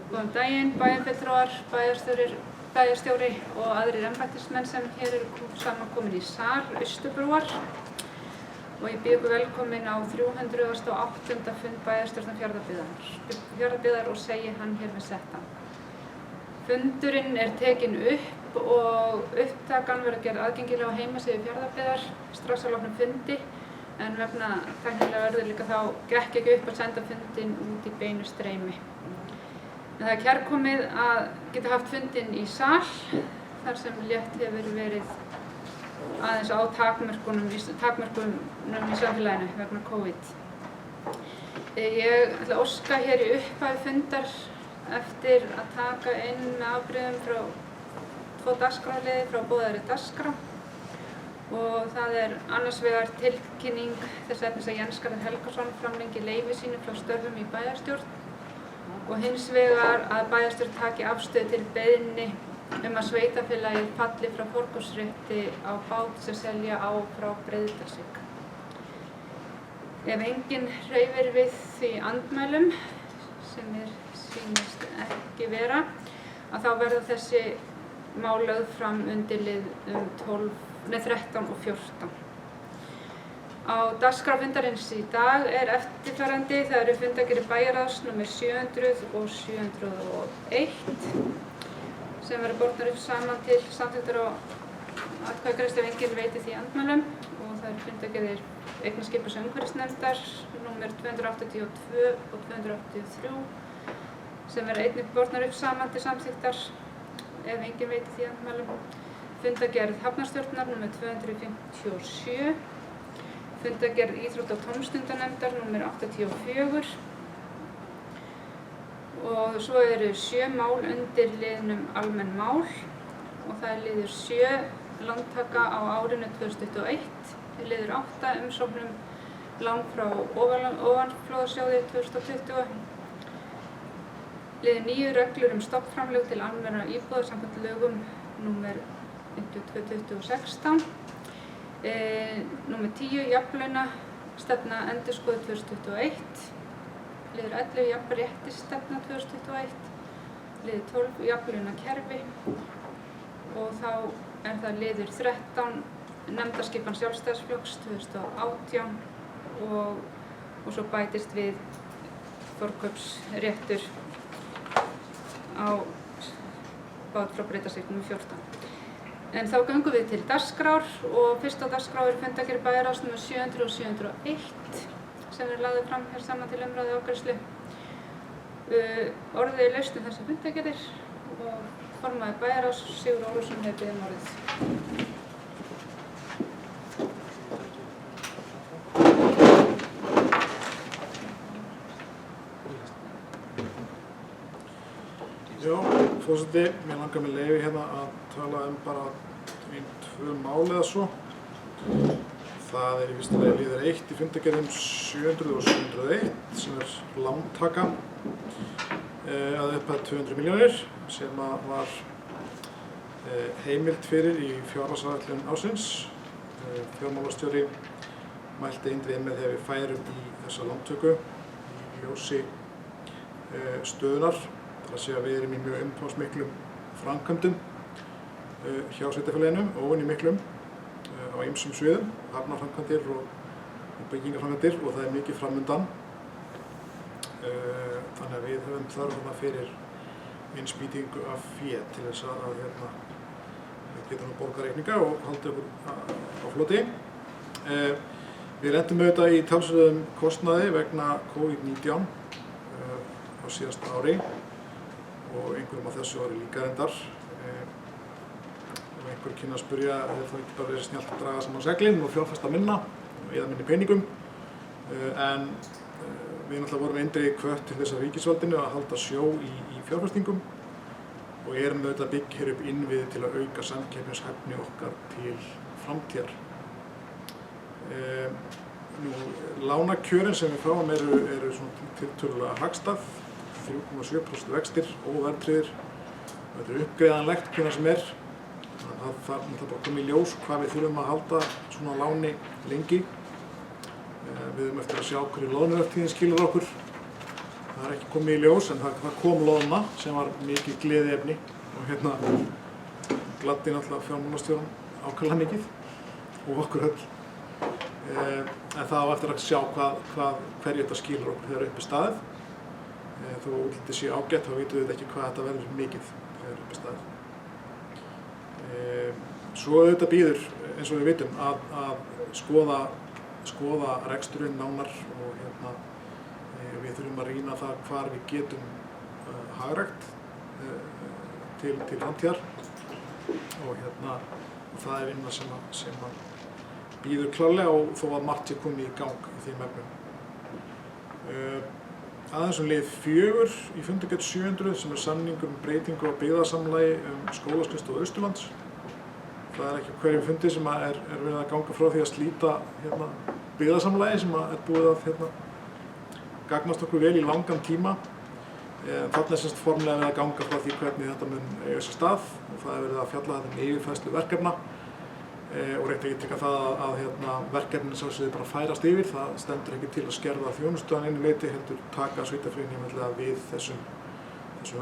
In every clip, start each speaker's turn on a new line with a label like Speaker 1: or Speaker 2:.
Speaker 1: Góðan daginn, bæjarfulltrúar, bæjarstjóri og aðrir embættismenn sem hér eru samankomin í sal Austurbrúar og ég býð ykkur velkomin á 308. fund bæjarstjórnar Fjarðabyggðar og segi hann hér með settan. Fundurinn er tekinn upp og upptakan verður gerð aðgengileg á heimasíðu Fjarðabyggðar strax að loknum fundi, en vegna tæknilega verður líka þá gekk ekki upp að senda fundinn út í beinu streymi. En það er kærkomið að geta haft fundinn í sal þar sem létt hefur verið aðeins á takmörkunum í samfélaginu vegna COVID. Ég ætla að óska hér í upphafi fundar eftir að taka inn með afbrigðum frá 2 dagskrárliði frá boðaðri dagskrá, og það er annars vegar tilkynning þess efnis að Jens Garðar Helgason framlengi leyfi sínu frá störfum í bæjarstjórn og hins vegar að bæjarstjórn taki afstöðu til beiðni að sveitarfélagið falli frá forgangsrétti á bát sem selja á frá Breiðdalsvík. Ef enginn hreyfir við því andmælum, sem mér sýnist ekki vera, að þá verða þessi mál lögð fram undir lið 13 og 14. Á dagskrá fundarins í dag er eftirfarandi: það eru fundargerðir bæjarráðs nr. 700 og 701 sem verður bornar upp saman til samþykktar á atkvæðagreiðslu ef enginn veiti því andmælum, og það eru fundargerðir eignaskipunar- og umhverfisnefndar nr. 282 og 283 sem verður einnig bornar upp saman til samþykktar ef enginn veiti því andmælum. Fundargerð Hafnarstjórnar nr. 257, fundargerð Íþrótta- og tómstundanefndar nr. 84, og svo eru 7 mál undir liðnum almenn mál, og það er liður 7 lántaka á árinu 2021, liður 8 umsóknum lán frá ofanflóðasjóði 2020, liður 9 reglur stofnframlög til almennra íbúða samkvæmt lögum nr. 52/2016, nr. 10 jafnlaunastefna endurskoðuð 2021, liður 11 jafnréttisstefna 2021, liður 12 jafnlaunakerfi, og þá er það liður 13 nefndarskipan Sjálfstæðisflokks 2018 og svo bætist við forkaupsréttur á bát frá Breiðdalsvík nr. 14. En þá göngum við til dagskrár, og fyrst á dagskrá er fundargerð bæjarráðs nr. 700 og 701 sem er lagður fram hér saman til umræðu og afgreiðslu. Orðið er laust um þessar fundargerðir og formaður bæjarráðs Sigurður Ólafsson hefur beðið orðið.
Speaker 2: Já, forseti, mér langar með leyfi hérna að tala bara 2 mál eða svo. Það er í fyrsta lagi liður 1 í fundargerðum 700 og 701 sem er lántaka að upphæð 200 milljónir sem var heimild fyrir í fjárhagsáætlun ársins. Fjármálastjóri mælti eindregið með þegar við færum í þessa lántöku í ljósi stöðunar. Það er að segja að við erum í mjög umfangsmiklum framkvæmdum hjá sveitarfélaginu, óvenju miklum á ýmsum sviðum, hafnarframkvæmdir og byggingarframkvæmdir, og það er mikið framundan. Þannig að við höfum þörf fyrir innspýtingu af fé til þess að geta borgað reikninga og halda okkur á floti. Við lentum auðvitað í talsverðum kostnaði vegna COVID-19 á síðasta ári, og einhverjum á þessu ári líka reyndar. Og einhver kynna að spyrja að það ekki bara verið snjallt að draga saman seglin og fjárfesta minna og eyða minni peningum. En við náttúrulega vorum eindregið hvött til þess að ríkisvaldinu að halda sjó í fjárfestingum og erum auðvitað að byggja hér upp innviði til að auka samkeppnishæfni okkar til framtíðar. Lánakjörin sem við fáum eru svona tiltölulega hagstæð, 3,7% vextir, óverðtryggðir. Þetta er uppgreiðanlegt hvenær sem er. Þannig að það er bara komið í ljós hvað við þurfum að halda svona láni lengi. Við höfum eftir að sjá hverju loðnuvertíðin skilar okkur. það ekki komið í ljós en það kom loðna sem var mikið gleðiefni og gladdi náttúrulega fjármálastjórann ákaflega mikið og okkur öll. En það á eftir að sjá hverju þetta skilur okkur þegar upp er staðið. Þó útlitið sé ágætt, þá vitum við ekki hvað þetta verður mikið þegar upp er staðið. Svo auðvitað býður, eins og við vitum, að skoða reksturinn nánar og við þurfum að rýna það hvar við getum hagrætt til framtíðar og það er vinna sem býður klárlega og þó að margt sé komið í gang í þeim efnum. Aðeins lið 4 í fundargerð 700 sem samningur breytingu á byggðasamlagi skólaskrifstofu Austurlands. Það er ekki á hverjum fundi sem er verið að ganga frá því að slíta byggðasamlagi sem er búið að gagnast okkur vel í langan tíma. Þarna er formlega verið að ganga frá því hvernig þetta mun eiga sér stað og það er verið að fjalla yfirfærslu verkefna og reynt ekki tryggja það að verkefnin sjálfsögðu bara færast yfir. Það stendur ekki til að skerða þjónustu að einu leyti, heldur taka sveitarfélögin við þessum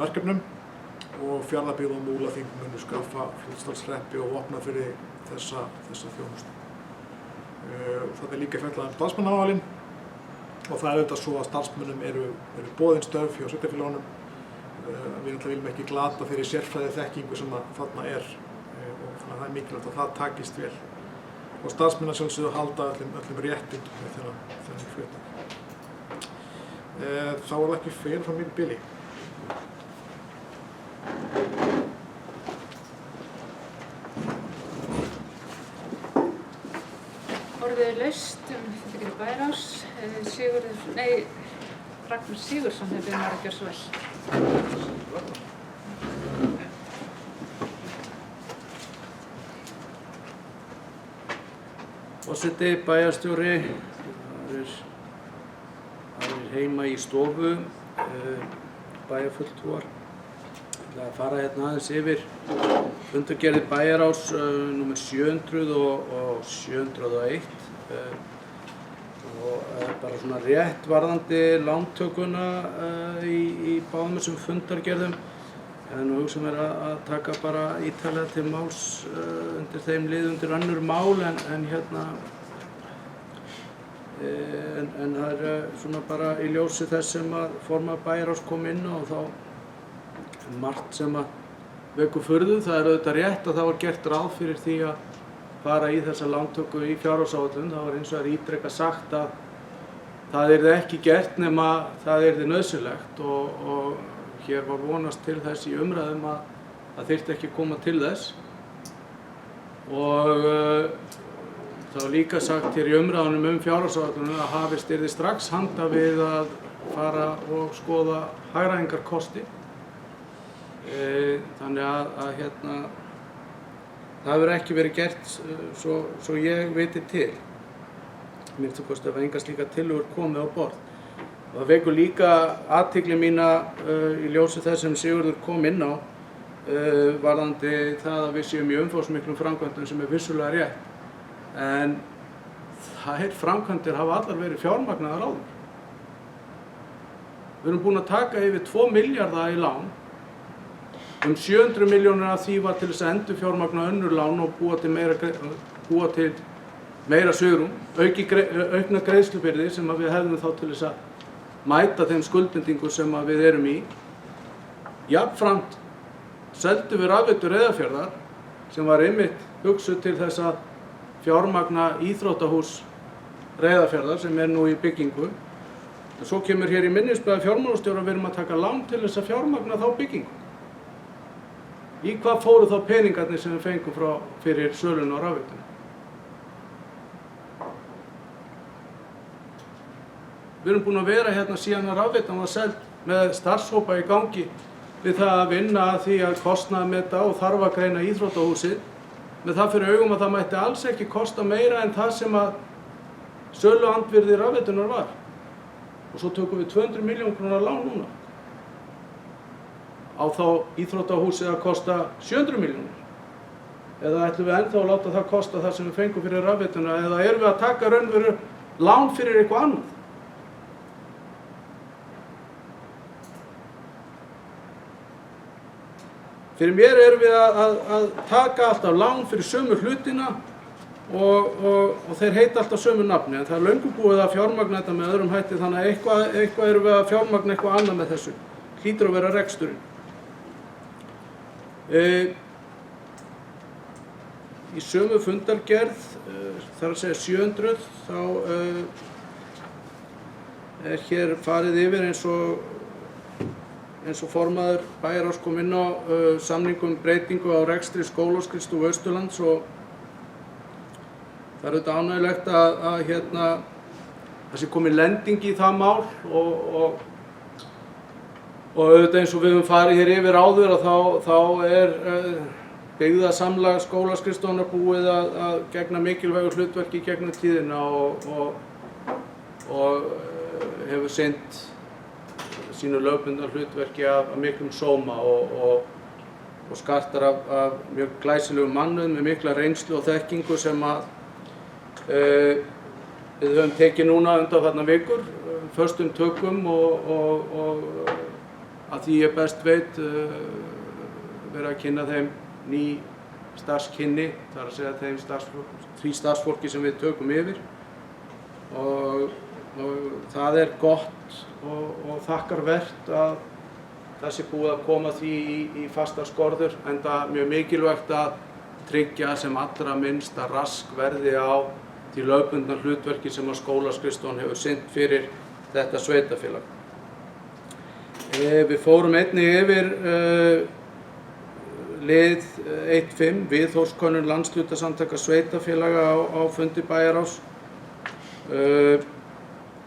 Speaker 2: verkefnum og Fjarðabyggð og Múlaþing munu skaffa Fljótsdalshreppi og Vopnafirði þessa þjónustu. Það er líka fjallað starfsmannamálin og það er auðvitað svo að starfsmönnum eru boðin störf hjá sveitarfélögunum. Við viljum ekki glata þeirri sérfræði þekkingu sem þarna er og þannig að það er mikilvægt að það takist vel. Og starfsmenn að sjálfsögðu halda öllum réttindum með þennan hluta. Þá var það ekki fyrir frá mér í bili.
Speaker 1: Orðið er laust fundargerð Bæjarráðs. Ragnar Sigurðsson hefur beðið að gjöra svo vel.
Speaker 3: Forseti, bæjarstjóri, aðrir heima í stofu, bæjarfulltrúar. Ég ætla að fara aðeins yfir fundargerðir Bæjarráðs númer 700 og 701 og bara svona rétt varðandi lántökuna í báðum þessum fundargerðum. Nú hugsa mér að taka bara ítarlega til máls undir þeim lið undir önnur mál en það er svona bara í ljósi þess sem að formaður Bæjarráðs kom inn á og þá margt sem að vekur furðu. Það er auðvitað rétt að það var gert ráð fyrir því að fara í þessa lántöku í fjárhagsáætlun. Það var hins vegar ítrekað sagt að það yrði ekki gert nema það yrði nauðsynlegt og hér var vonast til þess í umræðum að það þyrfti ekki að koma til þess og það var líka sagt hér í umræðunum fjárhagsáætlunum að hafist yrði strax handa við að fara og skoða hagræðingarkosti. Þannig að það hefur ekki verið gert svo ég viti til. Mér finnst að engar slíkar tillögur komið á borð. Það vekur líka athygli mína í ljósi þess sem Sigurður kom inn á varðandi það að við séum í umfangsmiklum framkvæmdum sem er vissulega rétt. En þær framkvæmdir hafa allar verið fjármagnaðar áður. Við erum búin að taka yfir 2 milljarða í lán. 700 milljónir af því var til þess að endurfjármagna önnur lán og búa til meira svigrúm, aukna greiðslubyrði sem við hefðum þá til þess að mæta þeim skuldbindingum sem við erum í. Jafnframt seldum við rafveitu Reyðarfjarðar sem var einmitt hugsuð til þess að fjármagna íþróttahús Reyðarfjarðar sem er nú í byggingu. En svo kemur hér í minnisblaði fjármálastjóra að við erum að taka lán til þess að fjármagna þá byggingu. Í hvað fóru þá peningarnir sem við fengum fyrir söluna á rafveitunni? Við erum búin að vera síðan að rafveitan var seld með starfshópa í gangi við það að vinna að því að kostnaðarmeta og þarfagreina íþróttahúsið með það fyrir augum að það mætti alls ekki kosta meira en það sem að söluandvirði rafveitunar var. Og svo tökum við 200 milljón króna lán núna. Á þá íþróttahúsið að kosta 700 milljónir. Eða ætlum við ennþá að láta það kosta það sem við fengum fyrir rafveituna eða erum við að taka raunveru lán fyrir eitthvað annað? fyrir mér erum við að taka alltaf lán fyrir sömu hlutina og þeir heita alltaf sömu nafni, en það er löngu búið að fjármagna þetta með öðrum hætti, þannig að eitthvað erum við að fjármagna eitthvað annað með þessu. Hlýtur að vera reksturinn. Í sömu fundargerð, þar að segja 700, þá hér farið yfir eins og formaður bæjarráðs kom inn á samningum breytingu á rekstri skólaskrifstofu Austurlands, og það er auðvitað ánægjulegt að það sé komin lending í það mál og auðvitað eins og við höfum farið hér yfir áður að þá byggðasamlag skólaskrifstofunnar búið að gegna mikilvægu hlutverki í gegnum tíðina og hefur sinnt sínu lögbundna hlutverki af miklum sóma og skartar af mjög glæsilegum mannauðum með mikla reynslu og þekkingu sem við höfum tekið núna undanfarnar vikur, föstum tökum og að því ég best veit verið að kynna þeim ný starfskynni, þar að segja því starfsfólki sem við tökum yfir, og það er gott og þakkarvert að það sé búið að koma því í fastar skorður, enda mjög mikilvægt að tryggja sem allra minnst að rask verði á því lögbundna hlutverki sem að skólaskrifstofan hefur sinnt fyrir þetta sveitarfélag. Við fórum einnig yfir lið 1.5, viðhorfskönnun landshlutasamtaka sveitarfélaga á fundi bæjarráðs.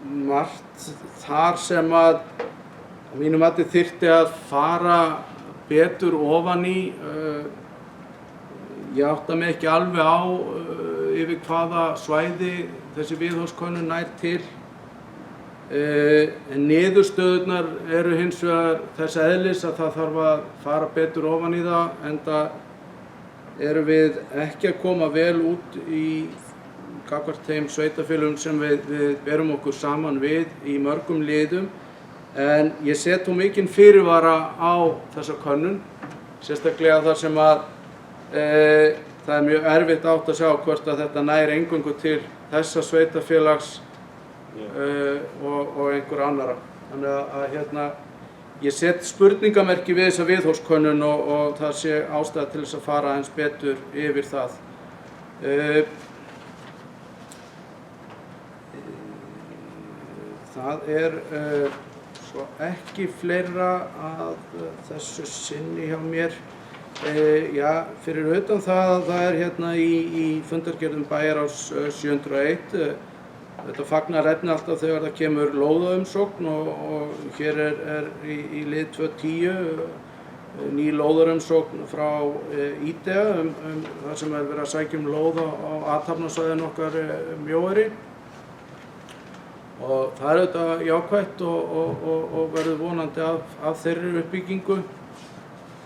Speaker 3: Margt þar sem að mínu mati þyrfti að fara betur ofan í. Ég átta mig ekki alveg á yfir hvaða svæði þessi viðhorfskönnun nær til. En niðurstöðurnar eru hins vegar þess eðlis að það þarf að fara betur ofan í það, enda erum við ekki að koma vel út í gagnvart þeim sveitarfélögum sem við berum okkur saman við í mörgum liðum, en ég set mikinn fyrirvara á þessa könnun, sérstaklega þar sem að það er mjög erfitt átt að sjá hvort að þetta nær eingöngu til þessa sveitarfélags og einhver annara. Þannig að ég set spurningamerki við þessa viðhorfskönnun og það sé ástæða til þess að fara eins betur yfir það. Það er svo ekki fleira að þessu sinni hjá mér. Já, fyrir utan það er í fundargerðum bæjarráðs 701. Þetta fagnar efni alltaf þegar það kemur lóðaumsókn og hér er í lið 2.10 ný lóðarumsókn frá IDEA þar sem verið að sækja lóð á athafnasvæðinu okkar Mjóeyri. Og það er auðvitað jákvætt og verður vonandi af þeirri uppbyggingu.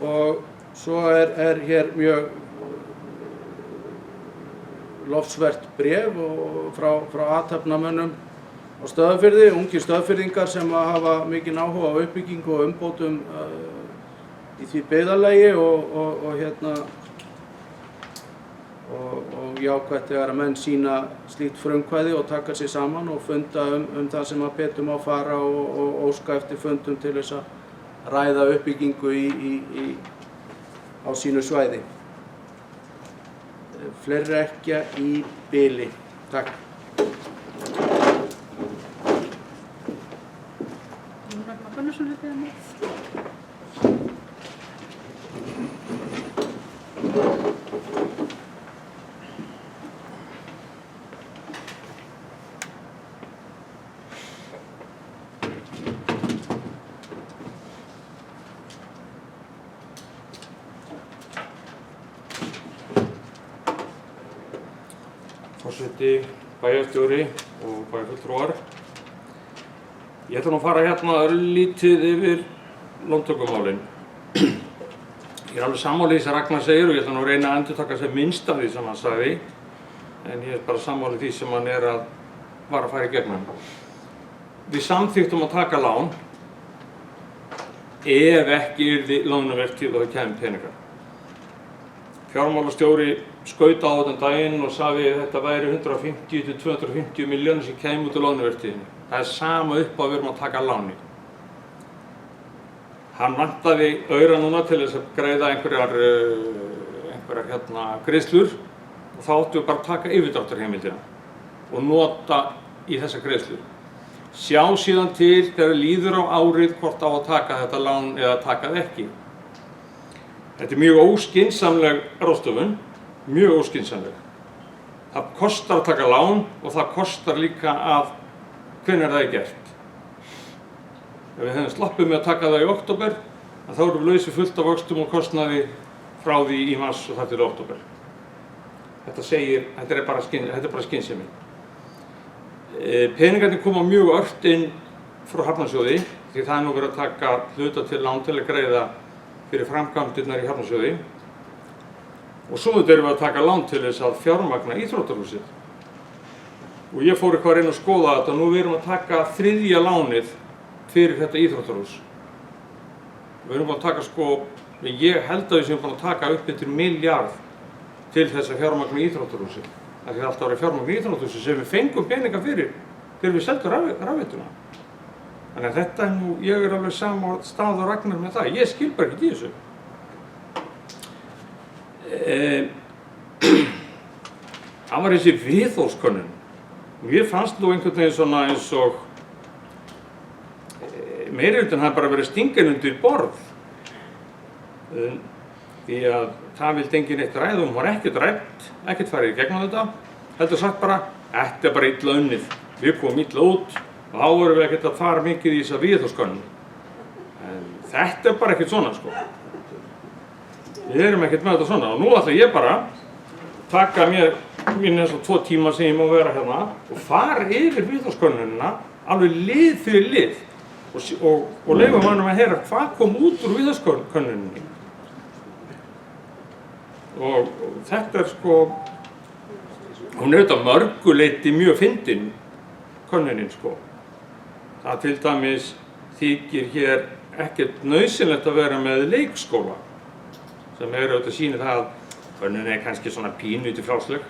Speaker 3: Og svo er hér mjög lofsvert bréf frá athafnamönnum á Stöðvarfirði, ungir stöðvarfirðingar sem hafa mikinn áhuga á uppbyggingu og umbótum í því byggðarlagi og jákvætt þegar að menn sýna slíkt frumkvæði og taka sig saman og funda það sem að betur má fara og óska eftir fundum til þess að ræða uppbyggingu á sínu svæði. Fleiri ekki í bili. Takk.
Speaker 1: Ragnar Gunnarsson hefði það með.
Speaker 4: Forseti, bæjarstjóri og bæjarfulltrúar. Ég ætla nú að fara örlítið yfir lántökumálin. Ég er alveg sammála því sem Ragnar segir og ég ætla nú að reyna að endurtaka sem minnst af því sem hann sagði, en ég er bara sammála því sem hann var að fara í gegnum. Við samþykktum að taka lán ef ekki yrði lánavertíð og það kæmi peningar. Fjármálastjóri skaut á þetta daginn og sagði að þetta væri 150 til 250 milljónir sem kæmi út úr lánavertíðinni. Það sama upp á að við erum að taka láni. Hann vantaði aura núna til þess að greiða einhverjar greiðslur og þá áttu við bara að taka yfirdráttarheimildina og nota í þessa greiðslur. Sjá síðan til þegar líður á árið hvort á að taka þetta lán eða taka það ekki. Þetta er mjög óskynsamleg ráðstöfun, mjög óskynsamleg. Það kostar að taka lán og það kostar líka að hvenær það er gert. Ef við hefum sloppið með að taka það í október, þá erum við lausir fullt af vöxtum og kostnaði frá því í mars og þar til október. Þetta er bara skynsemi. Peningarnir koma mjög ört inn frá Hafnarsjóði, því það er nú verið að taka hluta til lán til að greiða fyrir framkvæmdirnar í Hafnarsjóði. Og svo erum við að taka lán til þess að fjármagna íþróttahúsið. Og ég fór eitthvað að reyna að skoða þetta og nú erum við að taka 3. lánið fyrir þetta íþróttahús. Við erum búin að taka ég held að við séum búin að taka upp eftir milljarð til þess að fjármagna íþróttahúsið. Það er alltaf að vera fjármagna íþróttahúsið sem við fengum peninga fyrir þegar við seldum rafveituna. Þannig að þetta er nú, ég er alveg sama stað og Ragnar með það. Ég skil bara ekki í þessu. Það var þessi viðhorfskönnun. Mér fannst nú einhvern veginn svona eins og meirihlutin hafði bara verið stingin undir borð. Því að það vildi enginn eitt ræða, hún var ekkert rædd, ekkert farið í gegnum þetta. Heldur sagt bara, þetta er bara illa unnið. Við komum illa út og þá erum við ekkert að fara mikið í þessa viðhorfskönnun. En þetta er bara ekkert svona Við erum ekkert með þetta svona og nú ætla ég bara taka mér eins og 2 tíma sem ég má vera hérna og fara yfir viðhorfskönnunina alveg lið fyrir lið. Og leyfa mannum að heyra hvað kom út úr viðhorfskönnuninni. Og þetta er hún er auðvitað mörgu leyti mjög fyndin, könnunin Það til dæmis þykir hér ekkert nauðsynlegt að vera með leikskóla, sem auðvitað sýnir það að könnunin er kannski svona pínlítið frjálsleg.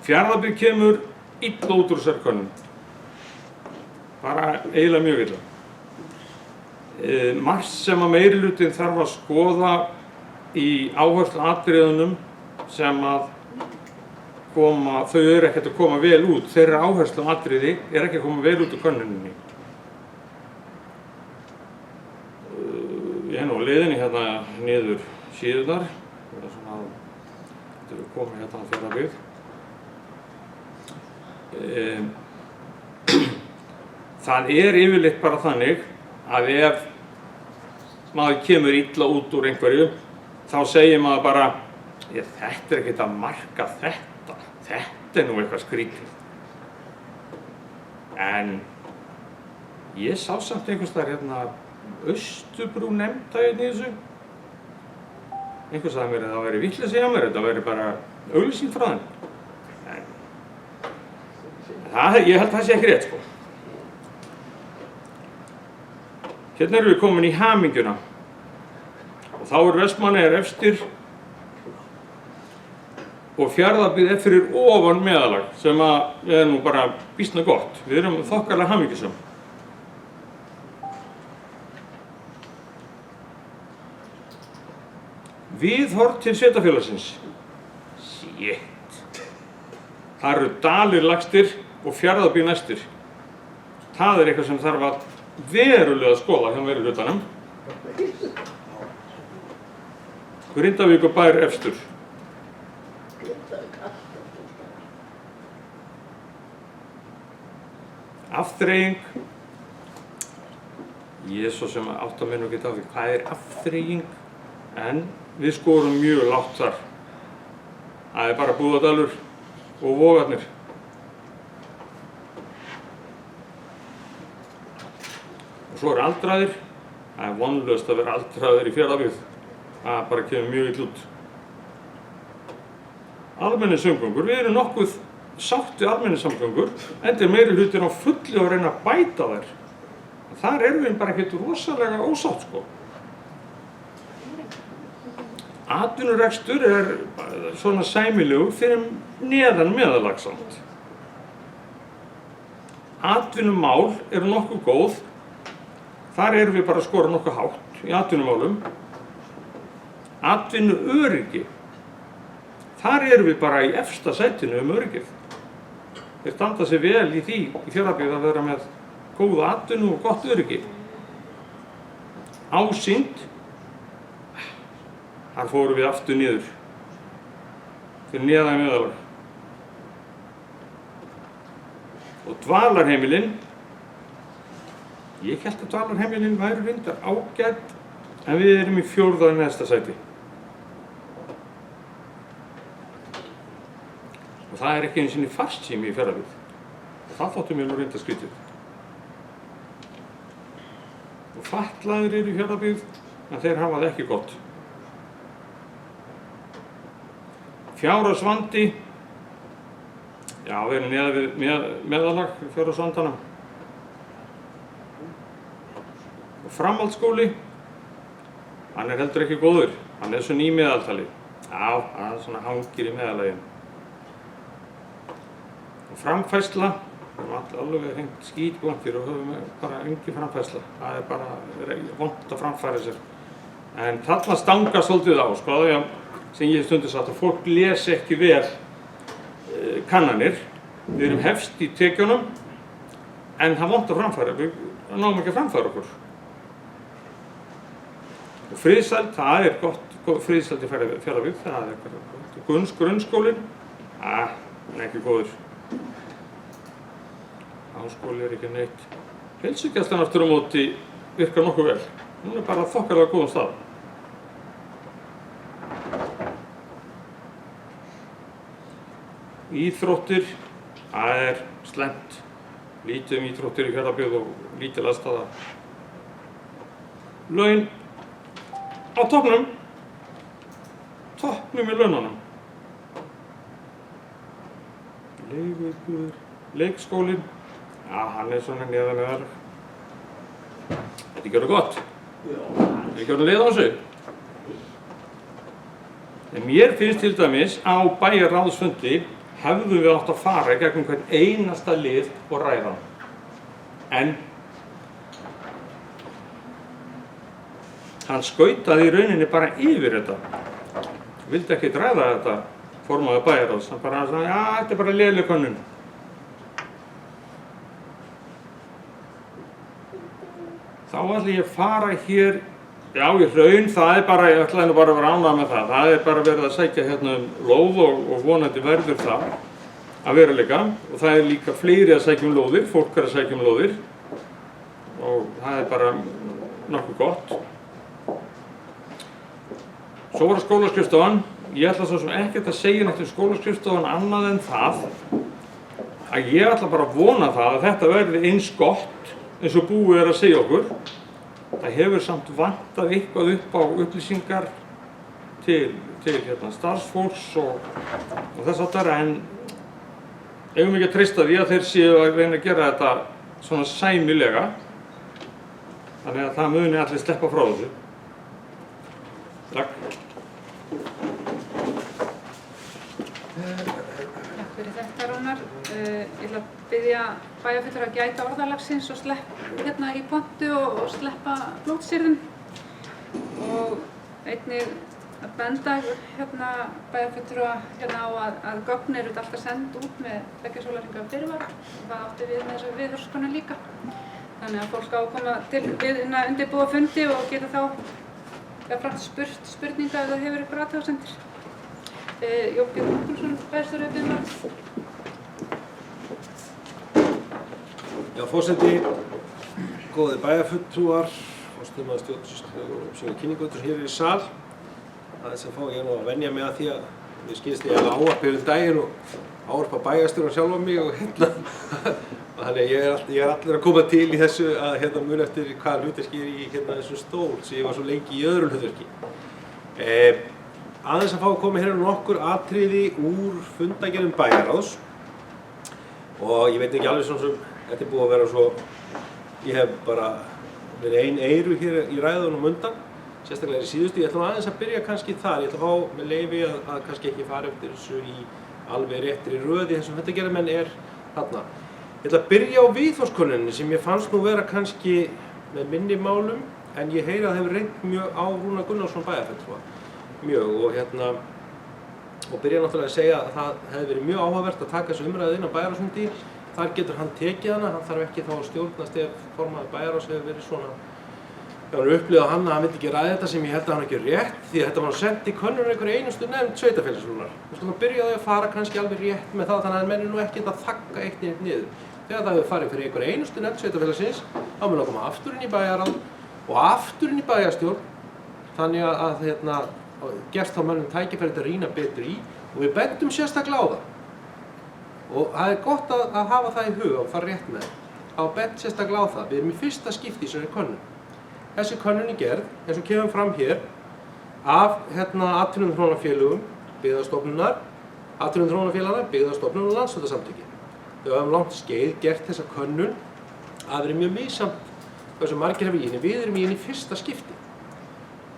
Speaker 4: Fjarðabyggð kemur illa út úr þessari könnun. Bara eiginlega mjög illa. Margt sem að meirihlutin þarf að skoða í áhersluatriðunum sem að þau eru ekkert að koma vel út. Þeirra áhersluatriði er ekki að koma vel út úr könnuninni. Ég er nú á leiðinni hérna niður síðurnar. Þetta er komið hérna á Fjarðabyggð. Það er yfirleitt bara þannig að ef maður kemur illa út úr einhverju, þá segir maður bara, þetta er ekkert að marka þetta er nú eitthvað skrítið. En ég sá samt einhvers staðar hérna Austurbrú nefnda hérna í þessu. Einhvers staðar mér að það væri vitleysi hjá mér, þetta væri bara auglýsing frá þeim. En ég held það sé ekki rétt Hérna erum við komin í hamingjuna og þá er Vestmannaeyjar efstir og Fjarðabyggð er fyrir ofan meðalag sem að er nú bara býsna gott. Við erum þokkalega hamingjusöm. Viðhorf til sveitarfélagsins. Það eru Dalir lægstir og Fjarðabyggð næstir. Það er eitthvað sem þarf að verulega að skoða hjá meirihlutanum. Grindavíkurbær efstur. Afþreying. Ég er svo sem átta mig nú ekki á því hvað er afþreying, en við skorum mjög lágt þar. Það er bara Búðardalur og Vogarnir. Og svo er aldraðir. Það er vonlaust að vera aldraðir í Fjarðabyggð. Það bara kemur mjög illa út. Almenningssamgöngur. Við erum nokkuð sátt við almenningssamgöngur, enda er meirihlutin á fullu að reyna að bæta þær. þar erum við bara ekkert rosalega ósátt, sko. Atvinnurekstur svona sæmilegur fyrir neðan meðalag samt. Atvinnumál eru nokkuð góð. Þar erum við bara að skora nokkuð hátt í atvinnumálum. Atvinnuöryggi. Þar erum við bara í efsta sætinu öryggið. Þeir standa sig vel í því í Fjarðabyggð að vera með góða atvinnu og gott öryggi. Ásýnd. Þar fórum við aftur niður fyrir neðan meðalag. Og dvalarheimilin, ég hélt að dvalarheimilin væru reyndar ágætt, en við erum í 4. neðsta sæti. Og það er ekki einu sinni farsími í Fjarðabyggð. Og það þótti mér nú reyndar skrítið. Og fatlaðir eru í Fjarðabyggð, en þeir hafa það ekki gott. Fjárhagsvandi, já, við erum neðan við meðalag fjárhagsvandana. Og framhaldsskóli, hann er heldur ekki góður, hann er svona í meðaltali. Já, hann er svona hangir í meðalaginu. Og framfærsla, við erum alveg hengt skítblantir og höfum bara engin framfærsla. Það er bara vont að framfæra sér. En þarna stanga svolítið á, sko, sem ég hef stundum sagt að fólk lesi ekki vel kannanir. Við erum hefst í tekjunum, en það vont að framfæra, við náum ekki að framfæra okkur. Og friðsæld, það er gott friðsæld í Fjarðabyggð, það er gott. Grunnskólinn, hann er ekki góður. Háskóli er ekki neitt. Heilsugæslan aftur á móti virkar nokkuð vel. Hún er bara þokkalega góðum stað. Íþróttir, það er slæmt. Lítið íþróttir í Fjarðabyggð og lítil aðstaða. Laun á toppnum. Toppnum í laununum. Leikskólinn, já, hann er svona neðan meðalag. Þetta er ekki orðið gott. Þetta er ekki orðið leið á þessu. En mér finnst til dæmis á bæjarráðsfundi hefðum við átt að fara í gegnum hvern einasta lið og ræða hann. En hann skautaði í rauninni bara yfir þetta. Vildi ekkert ræða þetta formaður bæjarráðs. Hann bara sagði, já, þetta er bara léleg könnun. Þá ætla ég að fara hér, já, í Hraun, það er bara, ég ætlaði nú bara að vera ánægður með það. Það er bara verið að sækja hérna lóð og vonandi verður það að veruleika. Og það er líka fleiri að sækja lóðir, fólk er að sækja lóðir. Og það er bara nokkuð gott. Svo var skólaskrifstofan. Ég ætla svo sem ekkert að segja neitt skólaskrifstofan annað en það að ég ætla bara að vona það að þetta verði eins gott eins og búið er að segja okkur. Það hefur samt vantað eitthvað upp á upplýsingar til starfsfólks og þess aftar, en eigum ekki að treysta því að þeir séu að reyna að gera þetta svona sæmilega. Þannig að það muni allir sleppa frá þessu. Takk.
Speaker 1: Takk fyrir þetta, Rúnar. Ég ætla að biðja bæjarfulltrúa að gæta orðalagsins og sleppa hérna í pontu og sleppa blótsýrðum. Og einnig að benda hérna bæjarfulltrúa hérna á að gögn eru alltaf send út með 2 sólarhringa fyrirvara. Það átti við með þessa viðhorfskona líka. Þannig að fólk á að koma til undirbúa fundi og geta þá jafnframt spurninga ef það hefur ykkur athugasemdir. Jón Björn Magnússon, bæjarstjóri Byggðarlags.
Speaker 5: Já, forseti, góðir bæjarfulltrúar, forstöðumaður stjórnsýslu og sögur kynningaveitur hér í sal. Aðeins að fá ég nú að venja mig að því að mér skilst ég að ávarpa yfir daginn og ávarpa bæjarstjórann sjálfan mig og þannig að ég er allir að koma til í þessu að muna eftir hvaða hlutverki er í þessum stól sem ég var svo lengi í öðru hlutverki. Aðeins að fá að koma hérna nokkur atriði úr fundagerðum bæjarráðs og ég veit ekki alveg svona sem þetta er búið að vera svo Ég hef bara verið ein eyru hér í ræðunum undan, sérstaklega í síðustu. Ég ætla nú aðeins að byrja kannski þar. Ég ætla að fá með leyfi að kannski ekki fara eftir þessu í alveg réttri röði þessum fundargerðarmenn er þarna. Ég ætla að byrja á viðhorfskönnuninni sem ég fannst nú vera kannski með minni málum, en ég heyri að það hefur reynt mjög á Rúnar Gunnarsson bæjarfulltrúa. Mjög og byrja náttúrulega að segja að það hefði verið mjög áhugavert að taka þessu umræðu inn á bæjarráðsfundi. Þar getur hann tekið hana, hann þarf ekki þá að stjórnast ef formaður bæjarráðs hefur verið svona. Ég var upplifað hann að hann vildi ekki ræða þetta sem ég held að hann ekki rétt, því að þetta var sent í könnun einhverju einustu nefnd sveitarfélagsrúnar. Við skulum byrja á því að fara kannski alveg rétt með það, þannig að menn nú ekki að þagga eitt niður. Þegar það hefur farið fyrir einhverju einustu nefnd sveitarfélagsins, þá mun það koma aftur inn í bæjarráð og aftur inn í bæjarstjórn, þannig að gefst þá mönnum tækifæri til að rýna betur í og við bendum sérstaklega á það. Og það er gott að hafa það í huga og fara rétt með það. Það var bent sérstaklega á það. Við erum í fyrsta skipti í þessari könnun. Þessi könnun er gerð, eins og kemur fram hér, af atvinnuþróunarfélögum, byggðastofnunar, atvinnuþróunarfélagana, byggðastofnunar og landshlutasamtökin. Þau hafa langt skeið gert þessa könnun að verið mjög missamt hversu margir hafa í henni. Við erum í henni í fyrsta skipti.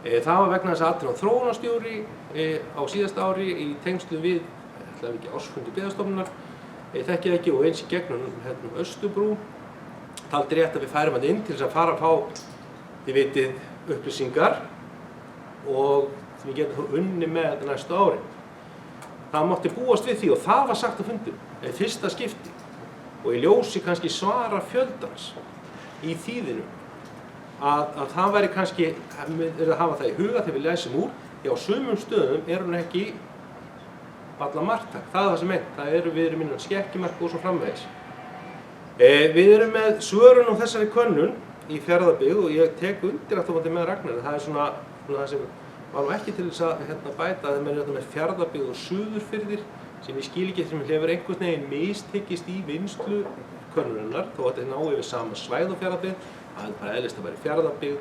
Speaker 5: Það var vegna þess að atvinnuþróunarstjóri á síðasta ári í tengslum við ársfundi byggðastofnunar, þekkið ekki og eins í gegnum Austurbrú, taldi rétt að við færum hann inn til þess að fara að fá, þið vitið, upplýsingar og sem við getum unni með næstu ári. Það mátti búast við því og það var sagt á fundum, fyrsta skipti og í ljósi kannski svara fjöldans í þýðinu að það væri kannski, að hafa það í huga þegar við lesum úr, já, á sumum stöðum er hún ekki alla marktæk. Það er það sem meint. Við erum innan skekkjumark og svo framvegis. Við erum með svörun á þessari könnun í Fjarðabyggð og ég tek undir aftur með Ragnari. Það er svona það sem var nú ekki til þess að bæta að menn með Fjarðabyggð og Suðurfirðir sem ég skil ekki sem hefur einhvern veginn mistekist í vinnslu könnunarinnar þó að þetta ná yfir sama svæð á Fjarðabyggð. Það er bara eðlist að vera Fjarðabyggð,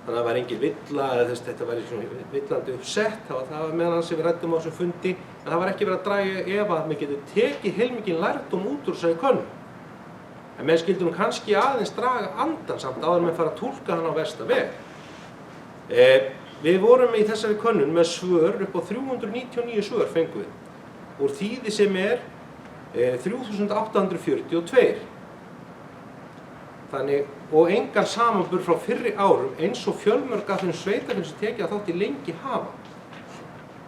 Speaker 5: þannig að það væri engin villa eða þetta væri svona villandi uppsett. Það var meðan hans sem við ræddum á þessum fundi, en það var ekki verið að draga ef að við getum tekið heilmikinn lærdóm út úr þessari könnun. En menn skildu nú kannski aðeins draga andan samt áður en menn fara að túlka hann á versta veg. Við vorum í þessari könnun með svör upp á 399 svör fengum við, úr þýði sem er 3842. Þannig, og engan samanburð frá fyrri árum eins og fjölmörg af þeim sveitarfélögum sem tekið þátt í lengi hafa.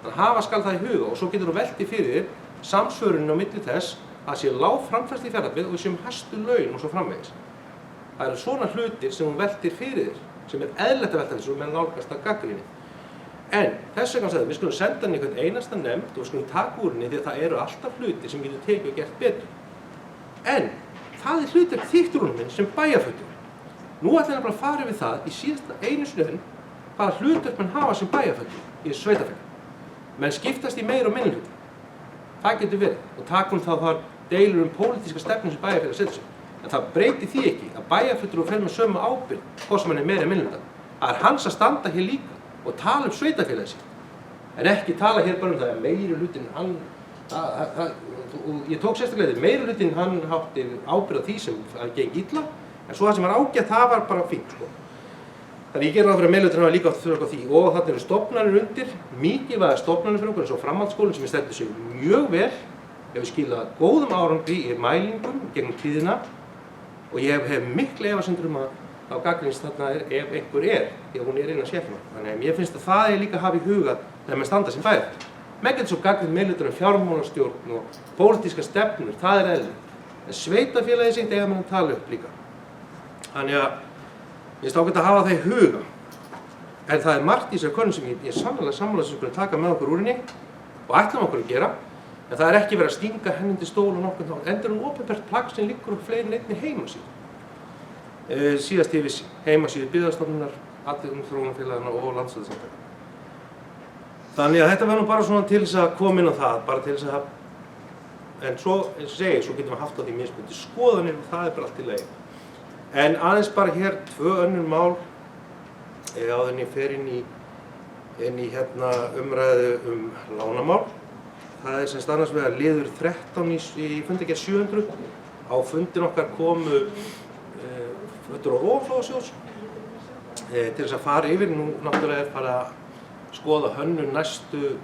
Speaker 5: Þannig hafa skal það í huga og svo getur þú velti fyrir þér samsvörunin á milli þess að sé lág framfærsla í Fjarðabyggð og við séum hæstu laun og svo framvegis. Það eru svona hlutir sem hún veltir fyrir þér, sem er eðlilegt að velta þessu með nálgast að gagnrýni. En þess vegna sagði við skulum senda hann einhvern einasta nefnd og við skulum taka úr henni því að það eru alltaf hlutir sem getur tekið og gert betur. En það er hlutverk þitt Rúnar minn sem bæjarfulltrúi. Nú ætla ég bara að fara yfir það í síðasta einu sinni hvaða hlutverk menn hafa sem bæjarfulltrúi í sveitarfélagi. Menn skiptast í meiri og minni hluti. Það getur verið og takum þá þar deilur pólitíska stefnu sem bæjarfélag setur sig. En það breytir því ekki að bæjarfulltrúi fer með sömu ábyrgð hvort sem hann er meiri eða minni hluti. Það er hans að standa hér líka og tala sveitarfélagið sitt. En ekki tala hér bara það að meiri hlutin hann og ég tók sérstaklega því meiri hlutinn hann hátti ábyrgð á því sem hann geng illa, en svo það sem var ágætt það var bara fínt. Þannig ég gerði ráð fyrir að meiri hlutinn hafa líka þurft á því og þarna eru stofnanir undir, mikilvægar stofnanir fyrir okkur eins og framhaldsskólinn sem stendur sig mjög vel, hefur skilað góðum árangri í mælingum gegnum tíðina og ég hef mikla efasemdir að á gagnrýnist þarna ef einhver því að hún innan sérfélag. Þannig að ég finnst að það er líka að hafa í huga þegar menn standa sem bæjarfulltrúar. Menn getur svo gagnrýnt meirihlutann fjármálastjórn og pólitískar stefnur, það er eðlilegt. En sveitarfélagið sitt eiga menn að tala upp líka. Þannig að ég finnst ágætt að hafa það í huga. En það er margt í þessari könnun sem ég sannarlega sammála sem skulum taka með okkur úr henni og ætlum okkur að gera. En það er ekki verið að stinga henni undir stól og nokkurn þátt. Enda er opinbert plagg sem liggur á fleiri en einni heimasíðu. Síðast ég vissi heimasíðu byggðastofnunar, atvinnuþróunarfélaganna og landshlutasamtaka. Þannig að þetta var nú bara svona til þess að koma inn á það, bara til þess að, en svo, eins og segi, svo getum við haft á því mismunandi skoðanir og það er bara allt í lagi. En aðeins bara hér 2 önnur mál, áður en ég fer inn í umræðu lánamál. Það er semst annars vegar liður 13 í fundargerð 700. Á fundin okkar komu fulltrúar ofanflóðasjóðs til þess að fara yfir. Nú náttúrulega er farið að skoða hönnun næstu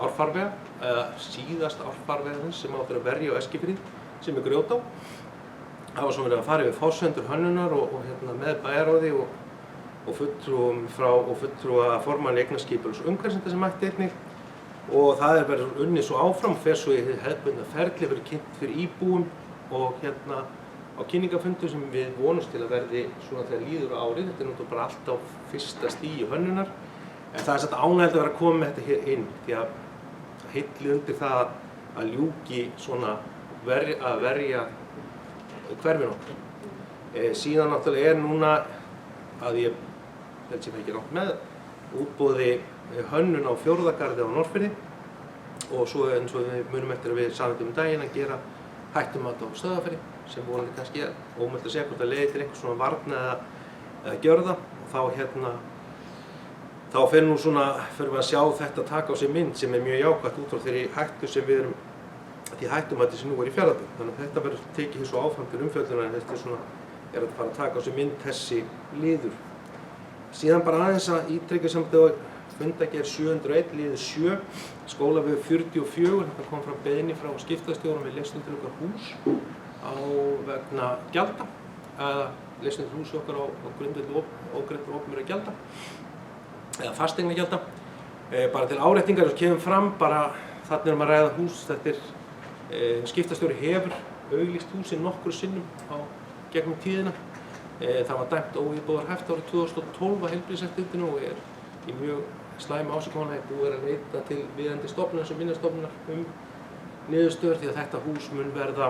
Speaker 5: árfarvega, eða síðasta árfarvegarins sem áttur að verja á Eskifirði, sem er Grjótá. Það var svo verið að fara yfir forsendur hönnunar og með bæjarráði og fulltrúa formanni eignarskipulags og umhverfisnefndar sem mætti einnig. Og það er verið unnið svo áfram, fer svo í hefðbundna ferli, verið kynnt fyrir íbúum og á kynningarfundu sem við vonumst til að verði svona þegar líður á árið. Þetta er náttúrulega bara allt á fyrsta stigi hönnunar. En það er satt ánægjulegt að vera að koma með þetta hér inn, því að hilli undir það að ljúki svona að verja hverfin okkar. Síðan náttúrulega er núna að ég held sem ekki rátt með útboði hönnun á Fjórðagarði á Norðfirði og svo eins og við munum eftir að við samþykktum daginn að gera hættumat á Stöðvarfirði sem vonandi kannski ómögulegt að segja hvort það leiði til einhvers svona varna eða gjörða og þá fyrir við að sjá þetta taka á sig mynd sem er mjög jákvætt út frá þeirri hættu sem við erum því hættumati sem nú er í Fjarðabyggð. Þannig að þetta verður tekið svo áfram til umfjöllunar en þetta er að fara að taka á sig mynd þessi liður. Síðan bara aðeins að ítreka samt að fundagerð 701 liður 7, skólavegur 44, þetta kom frá beiðni frá skiptastjórum við leystum til okkar hús á vegna gjalda, eða leystum til húsi okkar á grundvelli ógreiddra opinberra gjalda, eða fasteignagjalda. Bara til áréttingar sem kemur fram, bara þarna að ræða hús, þetta skiptastjóri hefur auglýst húsin nokkrum sinnum gegnum tíðina. Það var dæmt óíbúðarhæft árið 2012 af heilbrigðiseftirlitinu og er í mjög slæmu ásigkomulagi. Búið að leita til viðeigandi stofnunar sem Minjastofnunar niðurstöður því að þetta hús mun verða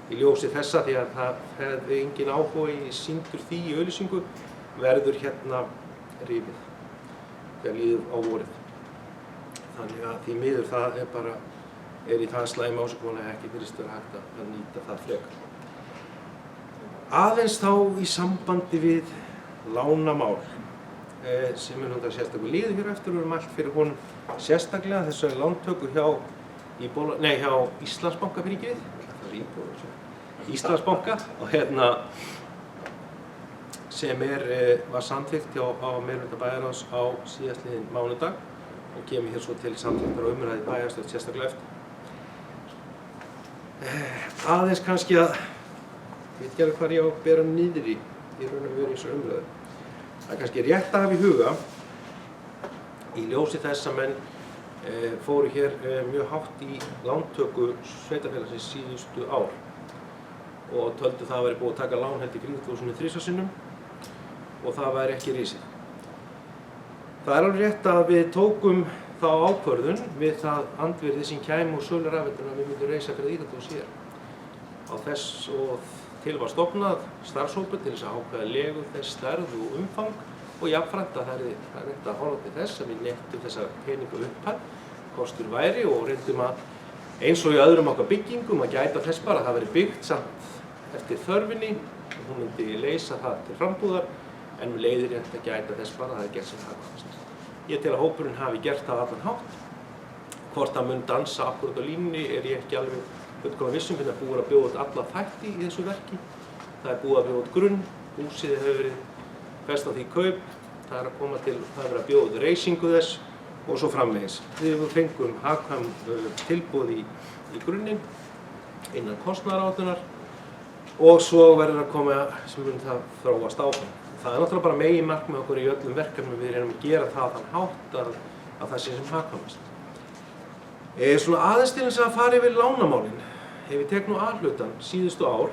Speaker 5: í ljósi þessa því að það hefði engin áhugi sýndur því í auglýsingu verður rifið þegar líður á vorið. Þannig að því miður það er í það slæmu ásigkomulagi ekki virðist vera hægt að nýta það frekar. Aðeins þá í sambandi við lánamál sem er náttúrulega sérstakur liður hér eftir og við mælt fyrir honum sérstaklega þessari lántöku hjá Íslandsbanka fyrir Íslandsbanka og sem var samþykkt á meirihluta bæjarráðs á síðastliðinn mánudag og kemur hér svo til samþykktar og umræðu bæjarstjórn sérstaklega eftir. Aðeins kannski að ég veit ekki alveg hvað ég á að bera niður í raun og veru í þessari umræðu. Það er kannski rétt að hafa í huga í ljósi þess að menn fóru hér mjög hátt í lántöku sveitarfélagsins síðustu ár og töldu það að væri búið að taka lán held í kringum 2003 sinnum og það væri ekki risið. Það er alveg rétt að við tókum þá ákvörðun við það andvirði sem kæmi úr sölu rafveitna að við myndum reisa fyrir íþróttahús hér. Á þess og til var stofnað starfshópur til þess að ákveða legu þess stærð og umfang og jafnframt að það er reynt að horfa til þess að við nettum þessa peninga upphæð, kostur væri og reyndum að eins og í öðrum okkar byggingum að gæta þess bara að það veri byggt samt eftir þörfinni og hún myndi leysa það til frambúðar en við leiðir reynt að gæta þess bara að það er gert sem hagkvæmast. Ég tel að hópurinn hafi gert það allan hátt. Hvort það mun dansa akkurat á línunni er ég ekki alveg fullkomlega viss um, það er búið að bjóða út alla þætti í þessu verki. Það er búið að bjóða út grunn, húsið hefur verið fest á því kaup, það er að koma til, það er verið að bjóða út reysingu þess og svo framvegis. Við fengum hagkvæm tilboð í grunninn innan kostnaðaráætlunar og svo verður að koma sem mun það þróast áfram. Það er náttúrulega bara meginmarkmið okkur í öllum verkefnum við reynum að gera það þann hátt að það sé sem hagkvæmast. Svona aðeins til þess að fara yfir lánamálin. Ef við tekum nú A-hlutann síðustu ár,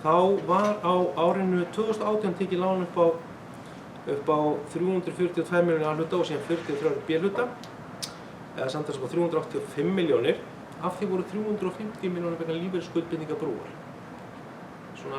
Speaker 5: þá var á árinu 2018 tekið lán upp á 342 milljónir A-hluta og síðan 43 B-hluta, eða samtals upp á 385 milljónir. Af því voru 350 milljónir vegna lífeyrisskuldbindinga brúar.